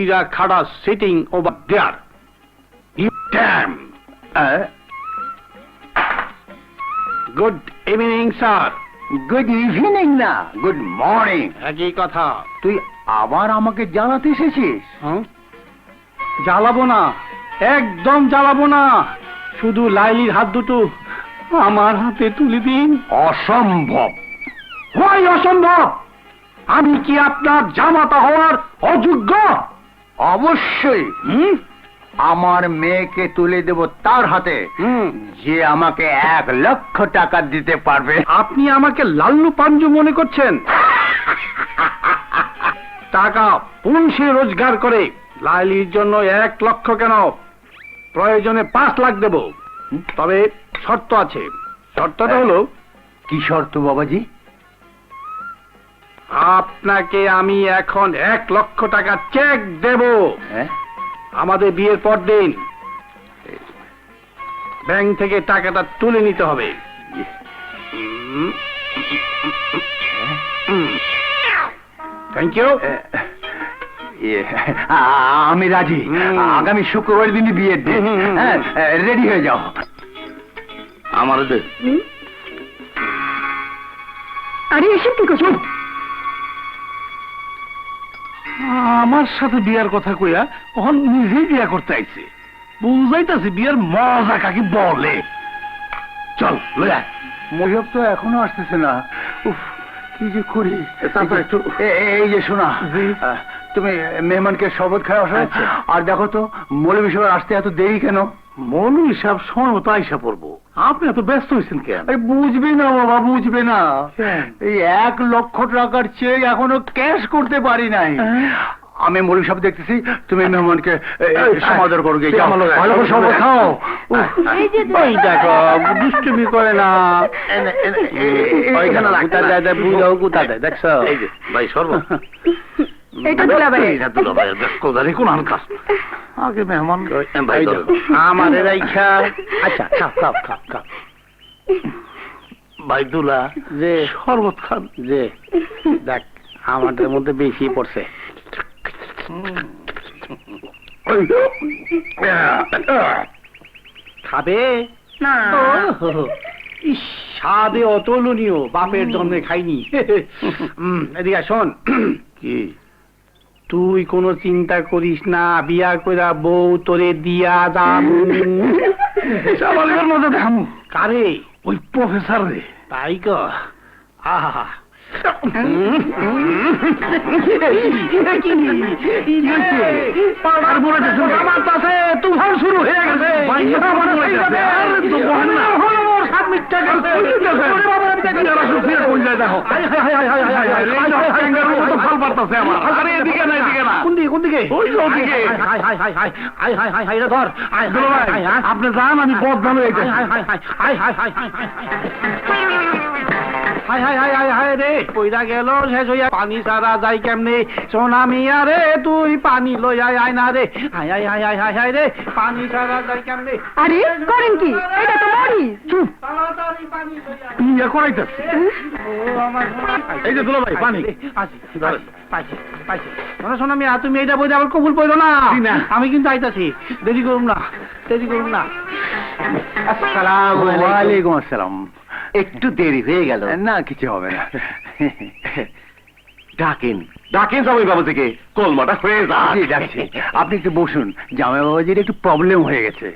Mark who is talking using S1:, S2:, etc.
S1: Mira Khada sitting over there. You damn! Good evening, sir.
S2: Good evening না, good morning.
S1: একই কথা।
S2: তুই আবার আমাকে জ্বালাতে এসেছিস?
S1: জ্বালাবো না, একদম জ্বালাবো না। শুধু লাইলির হাত দুটো আমার হাতে তুলে দিন।
S2: অসম্ভব।
S1: হয় অসম্ভব? আমি কি আপনার জামাতা হওয়ার অযোগ্য?
S2: অবশ্যই। আমার মেয়েকে তুলে দেব তার হাতে যে আমাকে 1 লক্ষ টাকা দিতে পারবে।
S1: আপনি আমাকে লাল্লু পাঞ্জু মনে করছেন? টাকা পুলিশে রোজগার করে লাইলির জন্য 1 লক্ষ কেন, প্রয়োজনে 5 লাখ দেব। তবে শর্ত আছে। শর্তটা হলো।
S2: কি শর্ত বাবাজি?
S1: আপনাকে আমি এখন 1 লক্ষ টাকা চেক দেব।
S2: হ্যাঁ,
S1: আমাদের বিয়ের পর দিন ব্যাংক থেকে টাকাটা তুলে নিতে হবে। Thank you.
S2: আমি রাজি। আগামী শুক্রবার দিনই বিয়ের দিন। হ্যাঁ, রেডি হয়ে যাও।
S1: আমার
S3: আরে এসব কি করছো?
S1: আমার সাথে বিয়ার কথা কইয়া ওখান নিজেই বিয়া করতে আইছে। বুঝাইতাছি বিয়ার মজা কাকে বলে। চল লয়া।
S2: মহিব তো এখনো আসতেছে না। উফ, কি যে করি।
S1: তারপর একটু
S2: এই যে শোনা, তুমি মেহমানকে শরবত খাওয়া আসো। আর দেখো তো মৌলভী সাহেব আসতে এত দেরি কেন?
S1: মৌলভী সাহেব সময় মতো আইসা পড়বো। আপনি এত ব্যস্ত হয়েছেন কেন?
S2: বুঝবে না বাবা, বুঝবে না। এই 1 লক্ষ টাকার চেক এখনো ক্যাশ করতে পারি নাই। আমি মৌলভী সাহেব দেখতেছি, তুমি মেহমানকে সমাদর করো। ভালো করে শরবত খাও।
S1: ওই দেখো দুষ্টুমি করে না। ওইখানে গুতা দেয়, বুঝাও গুতা দেয়। দেখছো এই যে ভাই শরবত।
S3: এটা দুলাভাই।
S1: এটা দুলাভাই কোদারি কোন আনকাস। আগে মেহমান আমাদের রাইখা। আচ্ছা খাও খাও খাও খাও। ভাই দুলা যে শরবত খান যে। দেখ আমাদের মধ্যে বেশি পড়ছে। খাবে
S3: না,
S1: স্বাদে অতুলনীয়, বাপের জন্মে খাইনি। এদিকে শোন,
S2: কি
S1: তুই কোনো চিন্তা করিস না, বিয়া কইরা বউ তোরে দিয়া দাম। কারে?
S2: ওই প্রফেসর রে।
S1: তাই ক? আহা তুফান শুরু হয়ে গেছে।
S2: আপনি যান, আমি বদনাম হয়ে গেছি।
S1: High high high high high রে, পয়রা গেল শেষ হইয়া। পানি সারা যাই কেমনে সোনা মিয়া রে, তুই পানি লইয়া আয় না রে। High high high high high high রে, পানি সারা যাই কেমনে।
S3: আরে করেন কি? এটা তো মরিচ।
S2: চুপ,
S1: তাড়াতাড়ি পানি লইয়া।
S2: ইয়া করাইতেছে।
S1: ও আমার
S2: এই যে দুলা ভাই পানি।
S1: আছি পাইছি পাইছি। সোনা মিয়া তুমি এইটা বইতে আবার কবুল পড়ো না। আমি কিন্তু আইতাছি, দেরি করুম না, দেরি করুম না।
S2: আসসালামু আলাইকুম। আসসালাম। একটু দেরি হয়ে গেল। না, কিছু হবে না।
S4: ডাকেন ডাকেন জামাই বাবুজিকে, কলমাটা হয়ে যায়।
S2: ডাকছি। আপনি একটু বসুন, জামাই বাবাজির একটু প্রবলেম হয়ে গেছে।